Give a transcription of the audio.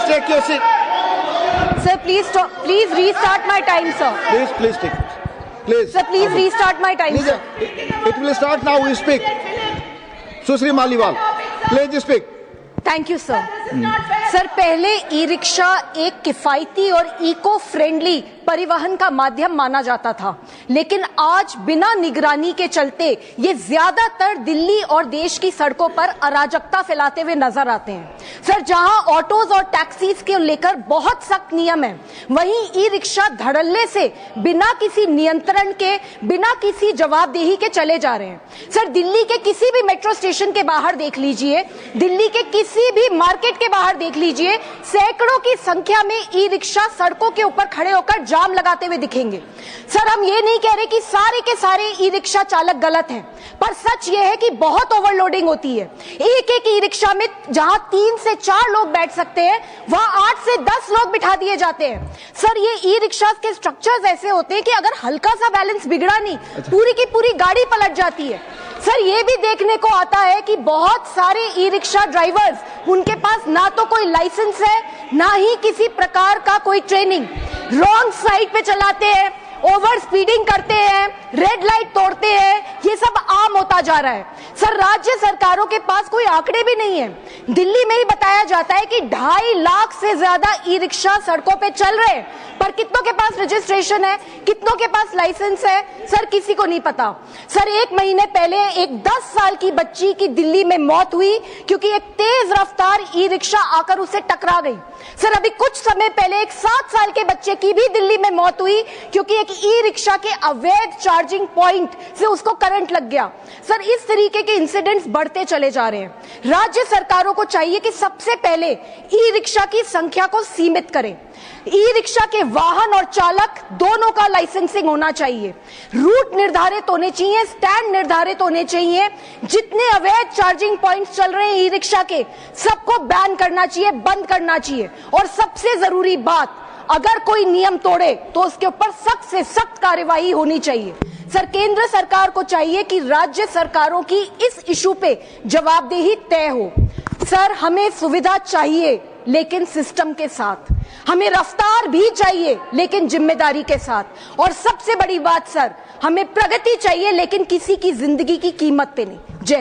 take your seat. Sir, please restart my time, sir. Please take it. Please. Sir, please restart my time, sir. It will start now. You speak. Susri Maliwal, please speak. Thank you sir. Sir, पहले e rickshaw एक किफायती और eco friendly परिवहन का माध्यम माना जाता था, लेकिन आज बिना निगरानी के चलते ये ज्यादातर दिल्ली और देश की सड़कों पर अराजकता फैलाते हुए नजर आते हैं। सर, जहां ऑटोज और टैक्सीज के लेकर बहुत सख्त नियम है, वहीं ई रिक्शा धड़ल्ले से बिना किसी नियंत्रण के, बिना किसी जवाबदेही के चले जा रहे हैं। सर, दिल्ली के किसी भी मेट्रो स्टेशन के बाहर देख लीजिए, दिल्ली के किसी भी मार्केट के बाहर देख लीजिए, सैकड़ों की संख्या में ई रिक्शा सड़कों के ऊपर खड़े होकर जाम लगाते हुए दिखेंगे। सर, हम ये नहीं कह रहे कि सारे के सारे ई रिक्शा चालक गलत हैं, पर सच ये है कि बहुत ओवरलोडिंग होती है। एक एक ई रिक्शा में जहां 3 से 4 लोग बैठ सकते हैं, वहां 8 से 10 लोग बिठा दिए जाते हैं। सर, ये ई रिक्शा के स्ट्रक्चर्स ऐसे होते हैं कि अगर हल्का सा बैलेंस बिगड़ा नहीं, पूरी की पूरी गाड़ी पलट जाती है। सर, ये भी देखने को आता है कि बहुत सारे ई रिक्शा ड्राइवर्स, उनके पास ना तो कोई लाइसेंस है, ना ही किसी प्रकार का कोई ट्रेनिंग, रॉन्ग साइड पे चलाते हैं, ओवर स्पीडिंग करते हैं, रेड लाइट तोड़ते हैं, ये सब आम होता जा रहा है। सर, राज्य सरकारों के पास कोई आंकड़े भी नहीं है। दिल्ली में ही बताया जाता है कि 2.5 लाख से ज्यादा ई रिक्शा सड़कों पे चल रहे हैं, पर कितनों के पास रजिस्ट्रेशन है, कितनों के पास लाइसेंस है, सर किसी को नहीं पता। सर, 1 महीने पहले एक 10 साल की बच्ची की दिल्ली में मौत हुई क्योंकि एक तेज रफ्तार ई रिक्शा आकर उसे टकरा गई। सर, अभी कुछ समय पहले एक 7 साल के बच्चे की भी दिल्ली में मौत हुई क्योंकि एक ई रिक्शा के अवैध चार्जिंग पॉइंट से उसको करंट लग गया। सर, इस तरीके के इंसिडेंट्स बढ़ते चले जा रहे हैं। राज्य सरकारों को चाहिए कि सबसे पहले ई रिक्शा की संख्या को सीमित करें। ई रिक्शा के वाहन और चालक दोनों का लाइसेंसिंग होना चाहिए, रूट निर्धारित होने चाहिए, स्टैंड निर्धारित होने चाहिए। जितने अवैध चार्जिंग पॉइंट्स चल रहे हैं ई रिक्शा के, सबको बैन करना चाहिए, बंद करना चाहिए। और सबसे जरूरी बात, अगर कोई नियम तोड़े तो उसके ऊपर सख्त से सख्त कार्यवाही होनी चाहिए। सर, केंद्र सरकार को चाहिए कि राज्य सरकारों की इस इशू पे जवाबदेही तय हो। सर, हमें सुविधा चाहिए लेकिन सिस्टम के साथ, हमें रफ्तार भी चाहिए लेकिन जिम्मेदारी के साथ, और सबसे बड़ी बात सर, हमें प्रगति चाहिए लेकिन किसी की जिंदगी की कीमत पे नहीं। जय हिंद।